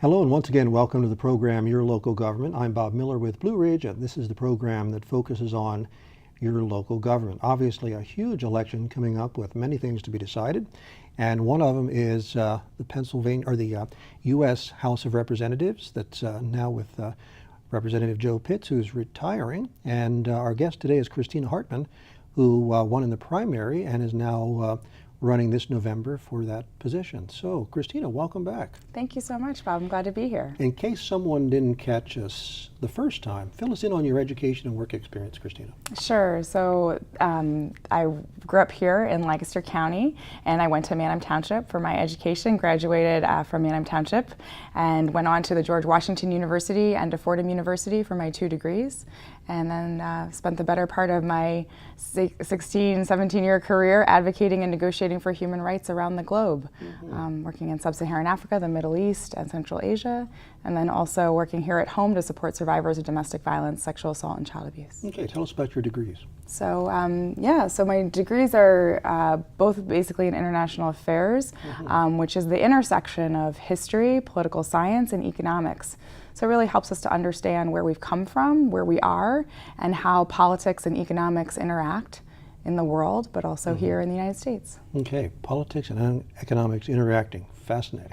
Hello, and once again, welcome to the program, Your Local Government. I'm Bob Miller with Blue Ridge, and this is the program that focuses on your local government. Obviously, a huge election coming up with many things to be decided, and one of them is the U.S. House of Representatives. That's now with Representative Joe Pitts, who's retiring, and our guest today is Christina Hartman, who won in the primary and is now running this November for that position. So, Christina, welcome back. Thank you so much, Bob. I'm glad to be here. In case someone didn't catch us the first time, fill us in on your education and work experience, Christina. Sure. So I grew up here in Lancaster County, and I went to Manheim Township for my education, graduated from Manheim Township, and went on to the George Washington University and to Fordham University for my 2 degrees, and then spent the better part of my 17-year career advocating and negotiating for human rights around the globe, working in sub-Saharan Africa, the Middle East, and Central Asia, and then also working here at home to support survivors of domestic violence, sexual assault, and child abuse. Okay, tell us about your degrees. So so my degrees are both basically in international affairs, which is the intersection of history, political science, and economics. So it really helps us to understand where we've come from, where we are, and how politics and economics interact in the world, but also here in the United States. Okay, politics and economics interacting. Fascinating.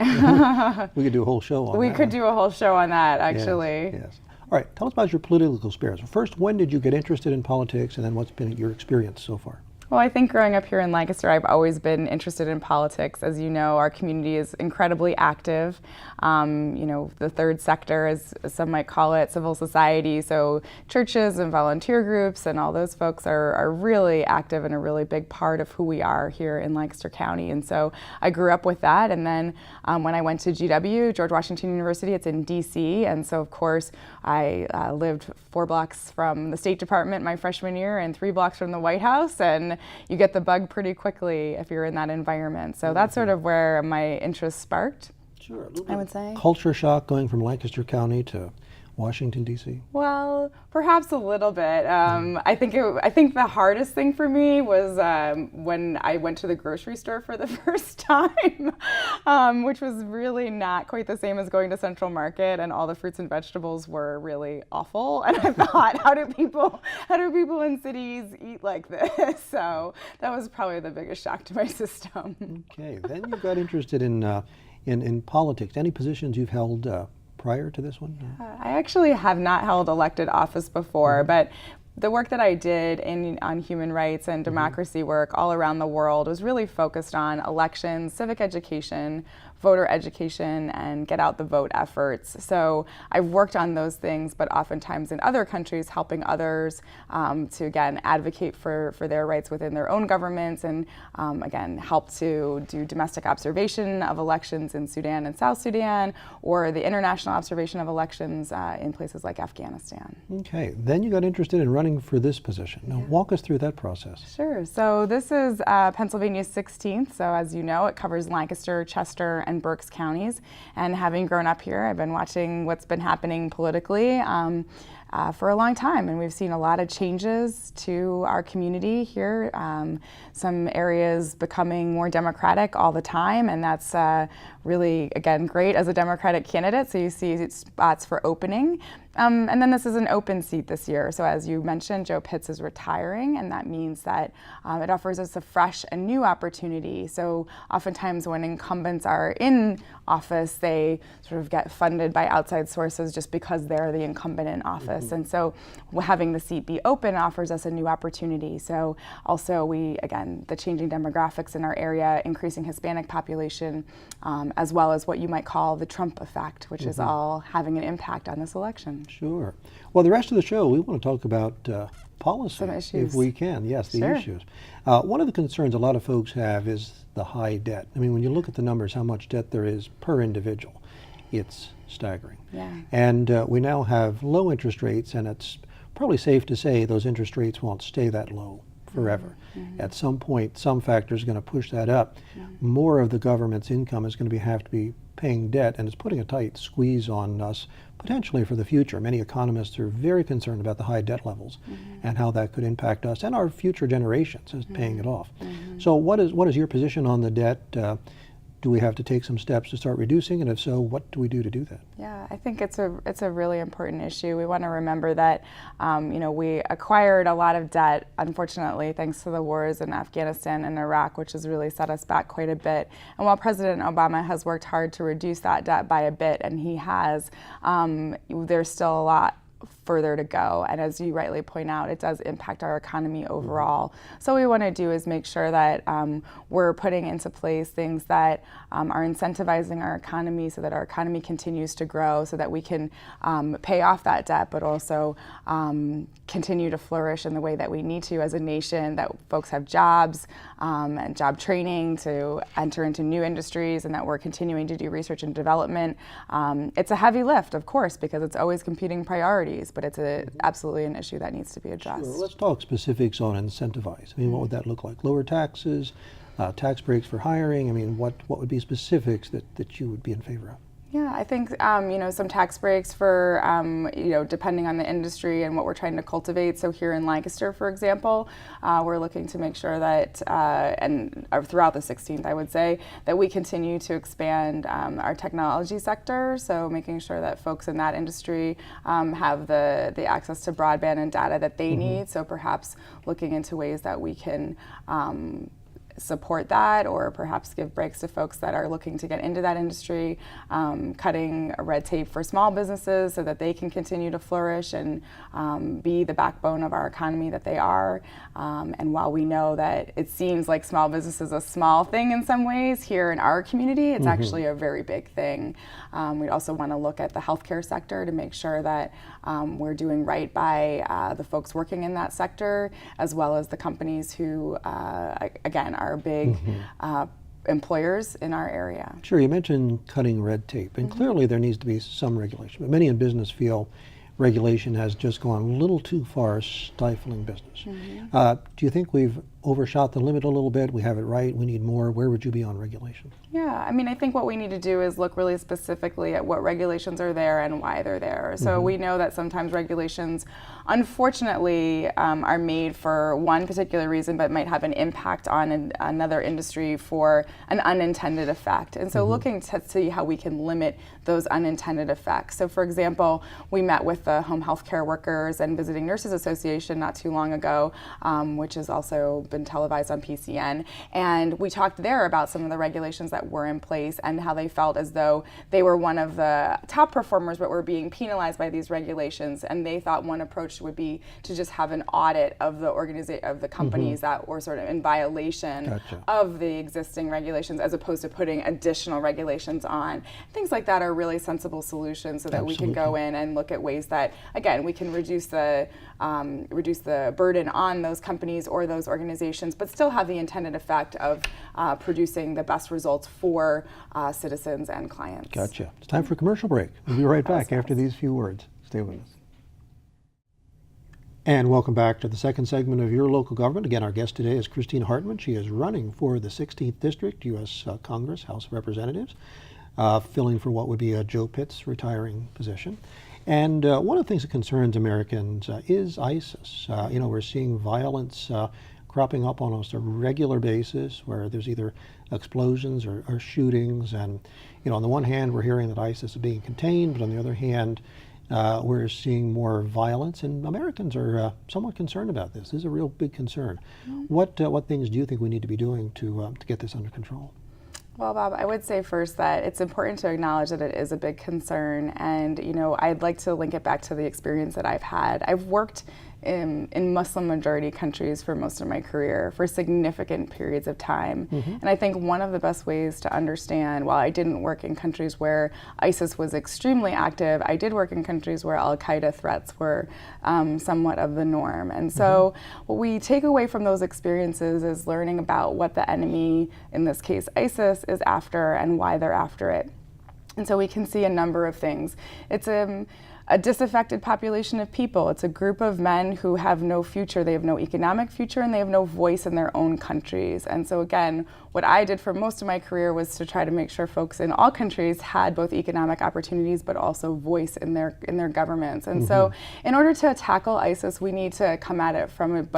We could do a whole show on that. We could do a whole show on that, actually. Yes. All right, tell us about your political experience. First, when did you get interested in politics, and then what's been your experience so far? Well, I think growing up here in Lancaster, I've always been interested in politics. As you know, our community is incredibly active. The third sector, as some might call it, civil society. So churches and volunteer groups and all those folks are really active and a really big part of who we are here in Lancaster County. And so I grew up with that. And then when I went to GW, George Washington University, it's in DC. And so, of course, I lived 4 blocks from the State Department my freshman year and 3 blocks from the White House. And you get the bug pretty quickly if you're in that environment. So that's sort of where my interest sparked. Sure, a little bit I would say. Culture shock going from Lancaster County to Washington, D.C.? Well, perhaps a little bit. I think the hardest thing for me was when I went to the grocery store for the first time, which was really not quite the same as going to Central Market, and all the fruits and vegetables were really awful. And I thought, how do people in cities eat like this? So that was probably the biggest shock to my system. Okay, then you got interested in politics. Any positions you've held prior to this one? I actually have not held elected office before, but the work that I did on human rights and democracy work all around the world was really focused on elections, civic education, voter education, and get out the vote efforts. So I've worked on those things, but oftentimes in other countries, helping others to, again, advocate for their rights within their own governments, and again, help to do domestic observation of elections in Sudan and South Sudan, or the international observation of elections in places like Afghanistan. Okay, then you got interested in running for this position. Now, walk us through that process. Sure. So this is Pennsylvania's 16th. So as you know, it covers Lancaster, Chester, and Berks counties. And having grown up here, I've been watching what's been happening politically for a long time, and we've seen a lot of changes to our community here. Some areas becoming more Democratic all the time, and that's really, again, great as a Democratic candidate, so you see spots for opening. And then this is an open seat this year. So as you mentioned, Joe Pitts is retiring, and that means that it offers us a fresh and new opportunity. So oftentimes when incumbents are in office, they sort of get funded by outside sources just because they're the incumbent in office. And so having the seat be open offers us a new opportunity. So also the changing demographics in our area, increasing Hispanic population, as well as what you might call the Trump effect, which is all having an impact on this election. Sure. Well, the rest of the show, we want to talk about policy, some issues, if we can. Yes, the sure. issues. One of the concerns a lot of folks have is the high debt. I mean, when you look at the numbers, how much debt there is per individual, it's staggering. Yeah. And we now have low interest rates, and it's probably safe to say those interest rates won't stay that low forever. At some point, some factor is going to push that up. More of the government's income is going to have to be paying debt, and it's putting a tight squeeze on us potentially for the future. Many economists are very concerned about the high debt levels and how that could impact us and our future generations as paying it off. So what is your position on the debt? Do we have to take some steps to start reducing? And if so, what do we do to do that? Yeah, I think it's a really important issue. We want to remember that, we acquired a lot of debt, unfortunately, thanks to the wars in Afghanistan and Iraq, which has really set us back quite a bit. And while President Obama has worked hard to reduce that debt by a bit, and he has, there's still a lot further to go. And as you rightly point out, it does impact our economy overall. So what we want to do is make sure that we're putting into place things that are incentivizing our economy so that our economy continues to grow, so that we can pay off that debt, but also continue to flourish in the way that we need to as a nation, that folks have jobs and job training to enter into new industries, and that we're continuing to do research and development. It's a heavy lift, of course, because it's always competing priorities, but it's absolutely an issue that needs to be addressed. Sure. Let's talk specifics on incentivize. I mean, what would that look like? Lower taxes, tax breaks for hiring? I mean, what would be specifics that you would be in favor of? Yeah, I think some tax breaks for depending on the industry and what we're trying to cultivate. So here in Lancaster, for example, we're looking to make sure that throughout the 16th, I would say, that we continue to expand our technology sector. So making sure that folks in that industry have the access to broadband and data that they need. So perhaps looking into ways that we can support that, or perhaps give breaks to folks that are looking to get into that industry, cutting red tape for small businesses so that they can continue to flourish and be the backbone of our economy that they are. And while we know that it seems like small business is a small thing in some ways, here in our community, it's actually a very big thing. We also want to look at the healthcare sector to make sure that we're doing right by the folks working in that sector, as well as the companies who, again, are big employers in our area. Sure, you mentioned cutting red tape, and clearly there needs to be some regulation, but many in business feel regulation has just gone a little too far, stifling business. Do you think we've overshot the limit a little bit? We have it right, we need more. Where would you be on regulation? Yeah, I mean, I think what we need to do is look really specifically at what regulations are there and why they're there. So we know that sometimes regulations, unfortunately, are made for one particular reason, but might have an impact on another industry for an unintended effect. And so looking to see how we can limit those unintended effects. So for example, we met with the Home Health Care Workers and Visiting Nurses Association not too long ago, which has also been televised on PCN. And we talked there about some of the regulations that were in place and how they felt as though they were one of the top performers but were being penalized by these regulations. And they thought one approach would be to just have an audit of the companies that were sort of in violation of the existing regulations, as opposed to putting additional regulations on. Things like that are really sensible solutions so that we can go in and look at ways that, again, we can reduce the burden on those companies or those organizations, but still have the intended effect of producing the best results for citizens and clients. Gotcha. It's time for a commercial break. We'll be right back after these few words. Stay with us. And welcome back to the second segment of Your Local Government. Again, our guest today is Christina Hartman. She is running for the 16th District, U.S. Congress, House of Representatives, filling for what would be Joe Pitt's retiring position. And one of the things that concerns Americans is ISIS. We're seeing violence cropping up on almost a regular basis, where there's either explosions or shootings. And on the one hand, we're hearing that ISIS is being contained, but on the other hand, we're seeing more violence, and Americans are somewhat concerned about this. This is a real big concern. What things do you think we need to be doing to get this under control? Well, Bob, I would say first that it's important to acknowledge that it is a big concern. And, I'd like to link it back to the experience that I've had. I've worked in Muslim majority countries for most of my career for significant periods of time. And I think one of the best ways to understand, while I didn't work in countries where ISIS was extremely active, I did work in countries where Al-Qaeda threats were somewhat of the norm. And so what we take away from those experiences is learning about what the enemy, in this case ISIS, is after and why they're after it. And so we can see a number of things. It's a disaffected population of people. It's a group of men who have no future. They have no economic future and they have no voice in their own countries. And so again, what I did for most of my career was to try to make sure folks in all countries had both economic opportunities but also voice in their governments. And so in order to tackle ISIS, we need to come at it from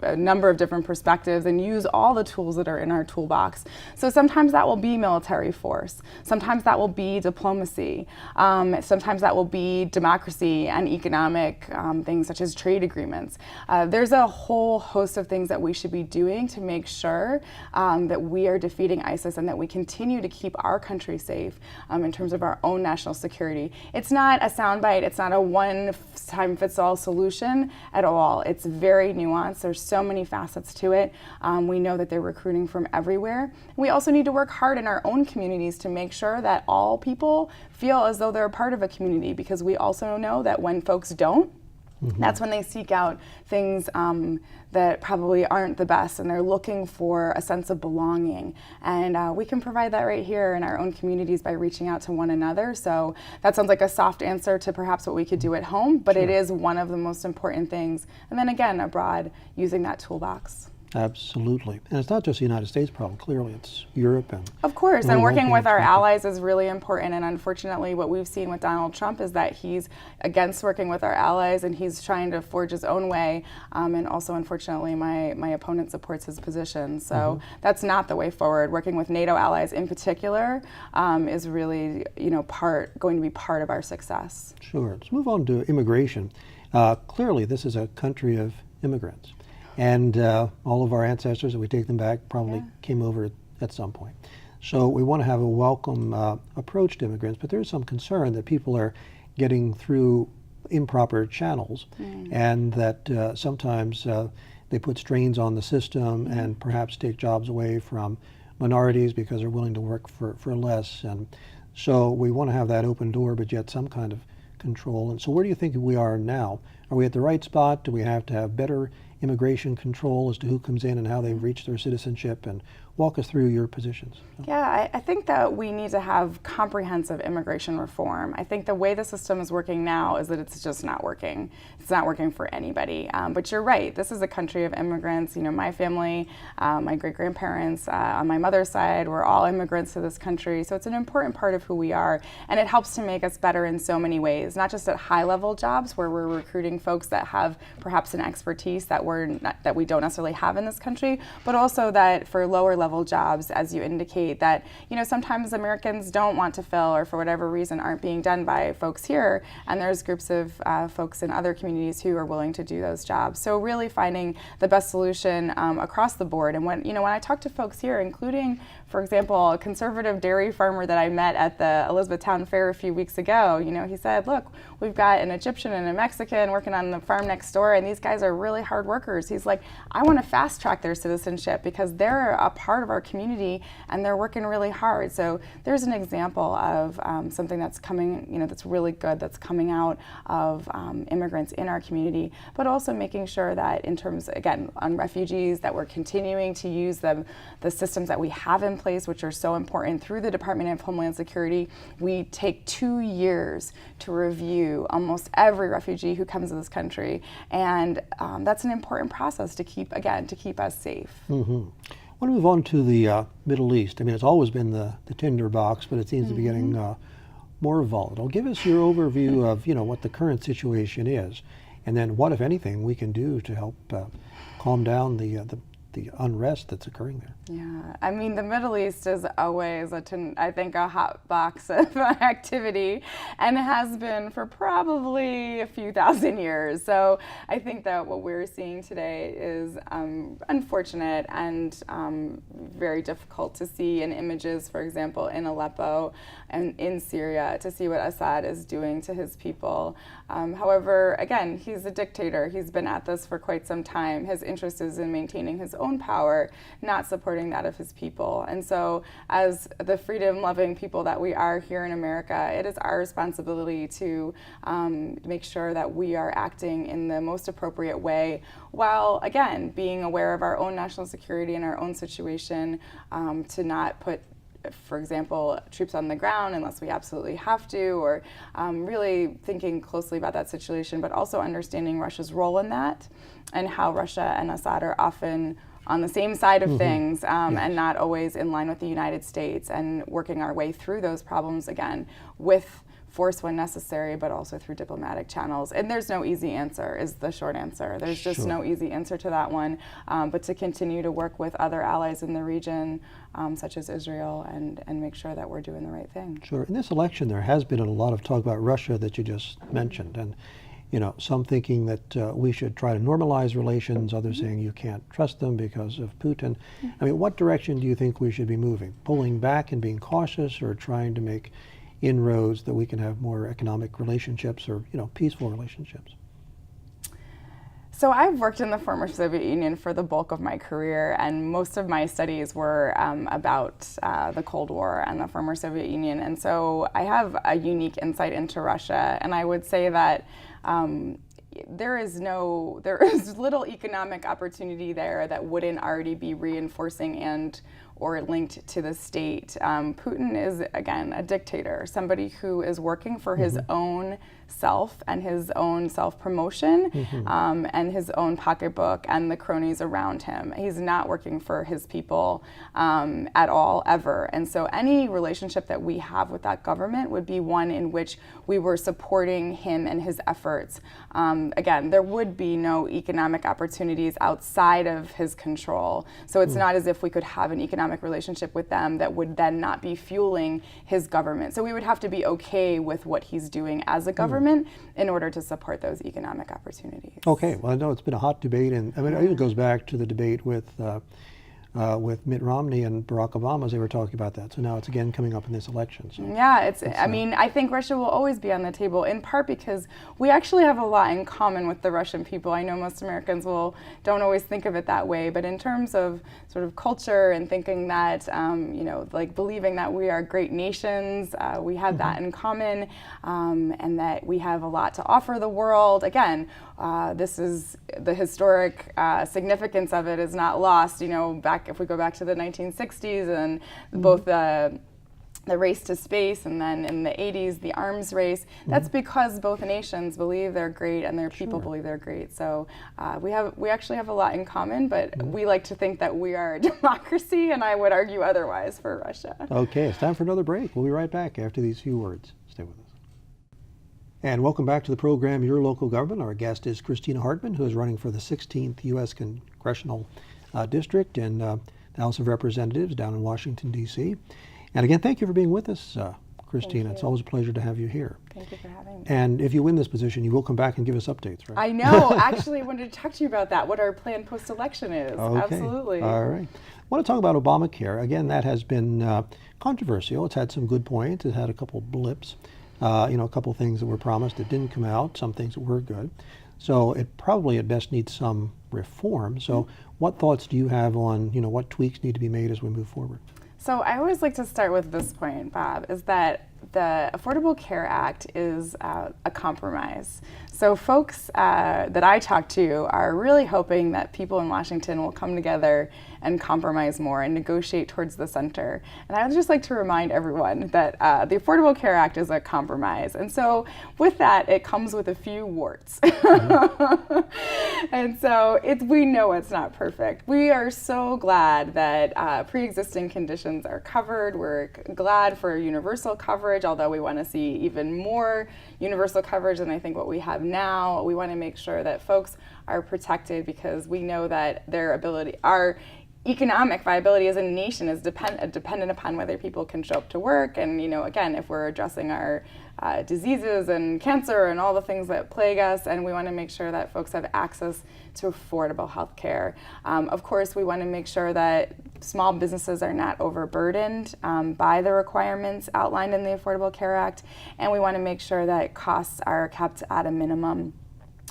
a number of different perspectives and use all the tools that are in our toolbox. So sometimes that will be military force. Sometimes that will be diplomacy. Sometimes that will be democracy and economic things such as trade agreements. There's a whole host of things that we should be doing to make sure that we are defeating ISIS and that we continue to keep our country safe in terms of our own national security. It's not a soundbite. It's not a one-time-fits-all solution at all. It's very nuanced. There's so many facets to it. We know that they're recruiting from everywhere. We also need to work hard in our own communities to make sure that all people feel as though they're a part of a community, because we also know that when folks don't, that's when they seek out things that probably aren't the best, and they're looking for a sense of belonging. And we can provide that right here in our own communities by reaching out to one another. So that sounds like a soft answer to perhaps what we could do at home, but it is one of the most important things. And then again, abroad, using that toolbox. Absolutely. And it's not just the United States problem, clearly it's Europe and... Of course, and working with our allies is really important, and unfortunately what we've seen with Donald Trump is that he's against working with our allies and he's trying to forge his own way, and also unfortunately my opponent supports his position. So that's not the way forward. Working with NATO allies in particular is really going to be part of our success. Sure. Let's move on to immigration. Clearly this is a country of immigrants. And all of our ancestors, if we take them back, probably came over at some point. So we want to have a welcome approach to immigrants, but there's some concern that people are getting through improper channels and that sometimes they put strains on the system and perhaps take jobs away from minorities because they're willing to work for less. And so we want to have that open door, but yet some kind of control. And so where do you think we are now? Are we at the right spot? Do we have to have better immigration control as to who comes in and how they've reached their citizenship? And walk us through your positions. Yeah, I think that we need to have comprehensive immigration reform. I think the way the system is working now is that it's just not working. It's not working for anybody. But you're right, this is a country of immigrants. My family, my great-grandparents on my mother's side were all immigrants to this country. So it's an important part of who we are. And it helps to make us better in so many ways, not just at high-level jobs where we're recruiting folks that have perhaps an expertise that we don't necessarily have in this country, but also that for lower-level jobs, as you indicate, that sometimes Americans don't want to fill, or for whatever reason aren't being done by folks here, and there's groups of folks in other communities who are willing to do those jobs. So really finding the best solution across the board. And when I talk to folks here, including, for example, a conservative dairy farmer that I met at the Elizabethtown Fair a few weeks ago, he said, look, we've got an Egyptian and a Mexican working on the farm next door, and these guys are really hard workers. He's like, I want to fast track their citizenship because they're a part of our community and they're working really hard. So there's an example of something that's coming, that's really good, that's coming out of immigrants in our community, but also making sure that in terms, again, on refugees, that we're continuing to use the systems that we have in place, which are so important through the Department of Homeland Security. We take 2 years to review almost every refugee who comes to this country, and that's an important process to keep us safe. I want to move on to the Middle East. I mean, it's always been the tinderbox, but it seems to be getting more volatile. Give us your overview of what the current situation is, and then what, if anything, we can do to help calm down the unrest that's occurring there. Yeah, I mean, the Middle East is always, I think, a hot box of activity, and has been for probably a few thousand years. So I think that what we're seeing today is unfortunate and very difficult to see in images, for example, in Aleppo and in Syria, to see what Assad is doing to his people. However, again, he's a dictator. He's been at this for quite some time. His interest is in maintaining his own power, not supporting that of his people. And so as the freedom-loving people that we are here in America, it is our responsibility to make sure that we are acting in the most appropriate way, while, again, being aware of our own national security and our own situation, to not put for example, troops on the ground unless we absolutely have to, or really thinking closely about that situation, but also understanding Russia's role in that and how Russia and Assad are often on the same side of things and not always in line with the United States, and working our way through those problems again with force when necessary, but also through diplomatic channels. And there's no easy answer, is the short answer. There's just no easy answer to that one, but to continue to work with other allies in the region, such as Israel, and make sure that we're doing the right thing. Sure. In this election, there has been a lot of talk about Russia that you just mentioned, and some thinking that we should try to normalize relations, others saying you can't trust them because of Putin. I mean, what direction do you think we should be moving? Pulling back and being cautious, or trying to make inroads that we can have more economic relationships, or peaceful relationships? So I've worked in the former Soviet Union for the bulk of my career, and most of my studies were about the Cold War and the former Soviet Union. And so I have a unique insight into Russia, and I would say that there is little economic opportunity there that wouldn't already be reinforcing and or linked to the state. Putin is, again, a dictator, somebody who is working for his own self and his own self-promotion and his own pocketbook and the cronies around him. He's not working for his people at all, ever. And so any relationship that we have with that government would be one in which we were supporting him and his efforts. Again, there would be no economic opportunities outside of his control. So it's not as if we could have an economic relationship with them that would then not be fueling his government. So we would have to be okay with what he's doing as a government in order to support those economic opportunities. Okay, well, I know it's been a hot debate, and I mean, it even goes back to the debate with Mitt Romney and Barack Obama, as they were talking about that. So now it's again coming up in this election. So yeah, I mean, I think Russia will always be on the table, in part because we actually have a lot in common with the Russian people. I know most Americans don't always think of it that way, but in terms of sort of culture and thinking that, like believing that we are great nations, we have that in common, and that we have a lot to offer the world. Again, this is the historic significance of it is not lost. If we go back to the 1960s and both the race to space, and then in the 80s, the arms race, that's because both nations believe they're great and their people believe they're great. So we actually have a lot in common, but we like to think that we are a democracy, and I would argue otherwise for Russia. Okay, it's time for another break. We'll be right back after these few words. Stay with us. And welcome back to the program, Your Local Government. Our guest is Christina Hartman, who is running for the 16th U.S. Congressional District in the House of Representatives down in Washington, D.C. And again, thank you for being with us, Christina. It's always a pleasure to have you here. Thank you for having me. And if you win this position, you will come back and give us updates, right? I know. Actually, I wanted to talk to you about that, what our plan post-election is. Okay. Absolutely. All right. I want to talk about Obamacare. Again, that has been controversial. It's had some good points. It's had a couple blips. A couple things that were promised that didn't come out, some things that were good. So it probably at best needs some reform. So what thoughts do you have on, what tweaks need to be made as we move forward? So I always like to start with this point, Bob, is that the Affordable Care Act is a compromise. So folks that I talk to are really hoping that people in Washington will come together and compromise more and negotiate towards the center. And I would just like to remind everyone that the Affordable Care Act is a compromise. And so with that, it comes with a few warts. And so we know it's not perfect. We are so glad that pre-existing conditions are covered. We're glad for universal coverage, although we want to see even more universal coverage than I think what we have now. We want to make sure that folks are protected because we know that our economic viability as a nation is dependent upon whether people can show up to work. And, again, if we're addressing our diseases and cancer and all the things that plague us, and we want to make sure that folks have access to affordable health care. Of course, we want to make sure that small businesses are not overburdened by the requirements outlined in the Affordable Care Act, and we want to make sure that costs are kept at a minimum.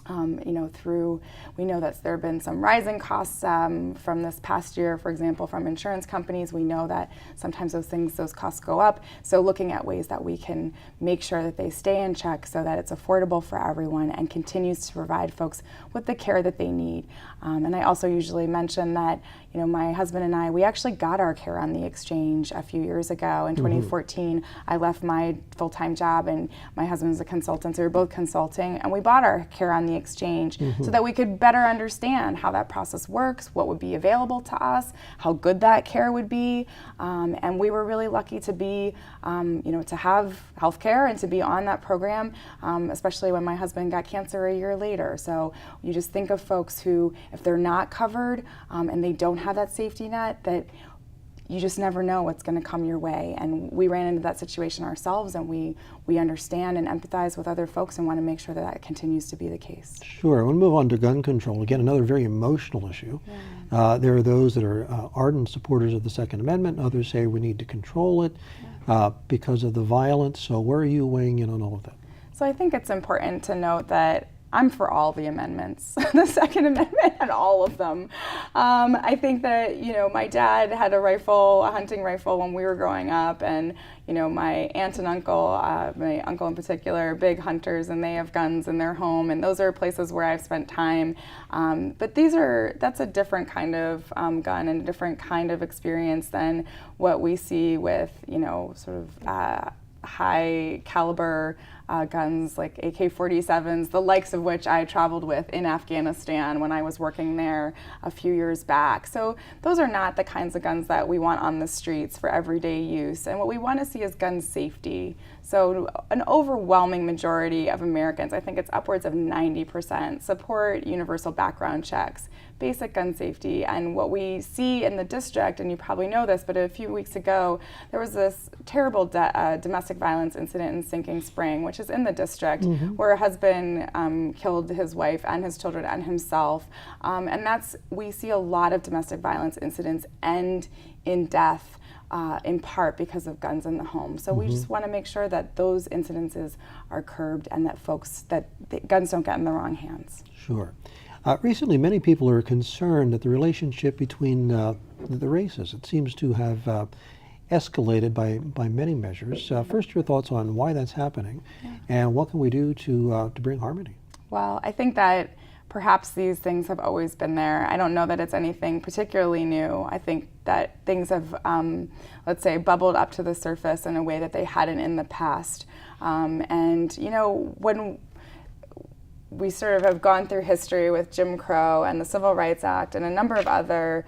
We know that there have been some rising costs from this past year, for example, from insurance companies. We know that sometimes those costs go up. So looking at ways that we can make sure that they stay in check so that it's affordable for everyone and continues to provide folks with the care that they need. And I also usually mention that, my husband and I, we actually got our care on the exchange a few years ago. In 2014, I left my full-time job and my husband's a consultant, so we were both consulting, and we bought our care on the exchange so that we could better understand how that process works, what would be available to us, how good that care would be. And we were really lucky to be, to have health care and to be on that program, especially when my husband got cancer a year later. So you just think of folks who, if they're not covered and they don't have that safety net, that you just never know what's going to come your way. And we ran into that situation ourselves, and we understand and empathize with other folks and want to make sure that continues to be the case. Sure. We'll move on to gun control. Again, another very emotional issue. There are those that are ardent supporters of the Second Amendment. Others say we need to control it because of the violence. So where are you weighing in on all of that? So I think it's important to note that I'm for all the amendments, the Second Amendment and all of them. I think that, my dad had a hunting rifle when we were growing up, and, my aunt and uncle, my uncle in particular, are big hunters, and they have guns in their home, and those are places where I've spent time. But that's a different kind of gun and a different kind of experience than what we see with, high caliber guns like AK-47s, the likes of which I traveled with in Afghanistan when I was working there a few years back. So those are not the kinds of guns that we want on the streets for everyday use. And what we want to see is gun safety. So an overwhelming majority of Americans, I think it's upwards of 90%, support universal background checks, basic gun safety. And what we see in the district, and you probably know this, but a few weeks ago, there was this terrible domestic violence incident in Sinking Spring, which is in the district, where a husband killed his wife and his children and himself. And we see a lot of domestic violence incidents end in death, in part because of guns in the home. So we just want to make sure that those incidences are curbed and that guns don't get in the wrong hands. Sure. Recently, many people are concerned that the relationship between the races, it seems to have escalated by many measures. First, your thoughts on why that's happening, and what can we do to bring harmony? Well, I think that perhaps these things have always been there. I don't know that it's anything particularly new. I think that things have, let's say, bubbled up to the surface in a way that they hadn't in the past. And, when we sort of have gone through history with Jim Crow and the Civil Rights Act and a number of other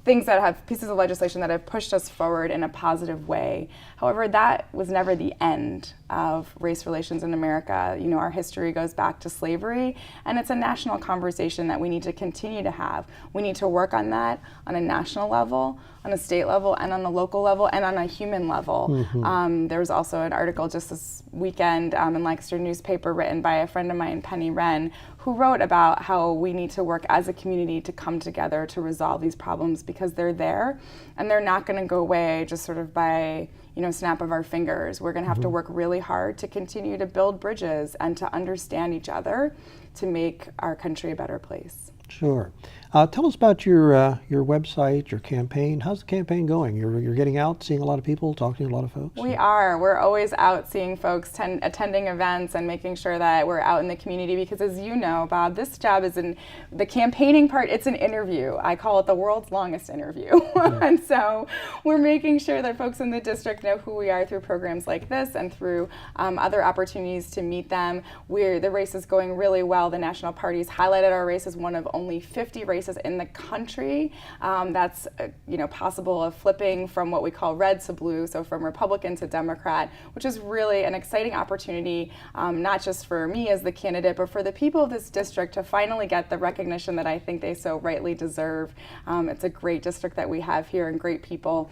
pieces of legislation that have pushed us forward in a positive way. However, that was never the end of race relations in America. Our history goes back to slavery, and it's a national conversation that we need to continue to have. We need to work on that on a national level, on a state level, and on a local level, and on a human level. There was also an article just this weekend in Lancaster newspaper written by a friend of mine, Penny Wren, who wrote about how we need to work as a community to come together to resolve these problems because they're there, and they're not going to go away just sort of by snap of our fingers. We're going to have to work really hard to continue to build bridges and to understand each other to make our country a better place. Sure. Tell us about your website, your campaign. How's the campaign going? You're getting out, seeing a lot of people, talking to a lot of folks? We are. We're always out seeing folks, attending events and making sure that we're out in the community because, as you know, Bob, this job is the campaigning part, it's an interview. I call it the world's longest interview. And so we're making sure that folks in the district know who we are through programs like this and through other opportunities to meet them. The race is going really well. The national parties highlighted our race as one of only 50 races in the country. That's possible of flipping from what we call red to blue, so from Republican to Democrat, which is really an exciting opportunity, not just for me as the candidate, but for the people of this district to finally get the recognition that I think they so rightly deserve. It's a great district that we have here and great people.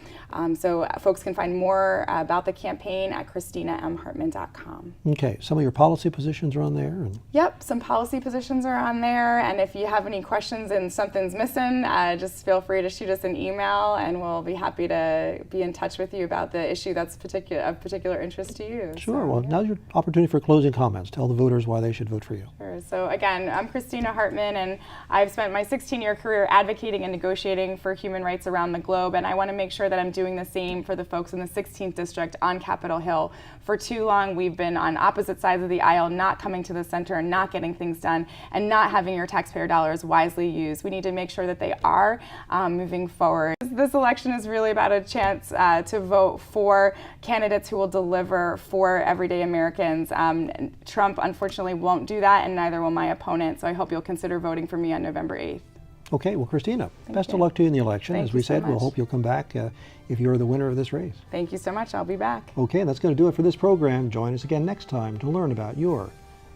So folks can find more about the campaign at ChristinaHartmanYT.com. Okay, some of your policy positions are on there? Yep, some policy positions are on there, and if you have any questions in something's missing, just feel free to shoot us an email, and we'll be happy to be in touch with you about the issue that's of particular interest to you. Sure. So, Well, yeah. now's your opportunity for closing comments. Tell the voters why they should vote for you. Sure. So again, I'm Christina Hartman, and I've spent my 16-year career advocating and negotiating for human rights around the globe, and I want to make sure that I'm doing the same for the folks in the 16th District on Capitol Hill. For too long, we've been on opposite sides of the aisle, not coming to the center, not getting things done, and not having your taxpayer dollars wisely used. We need to make sure that they are moving forward. This election is really about a chance to vote for candidates who will deliver for everyday Americans. Trump, unfortunately, won't do that, and neither will my opponent, so I hope you'll consider voting for me on November 8th. Okay, well, Christina, best you. of luck to you in the election. Thank As we you so said, we'll much. hope you'll come back if you're the winner of this race. Thank you so much. I'll be back. Okay, and that's going to do it for this program. Join us again next time to learn about your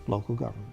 local government.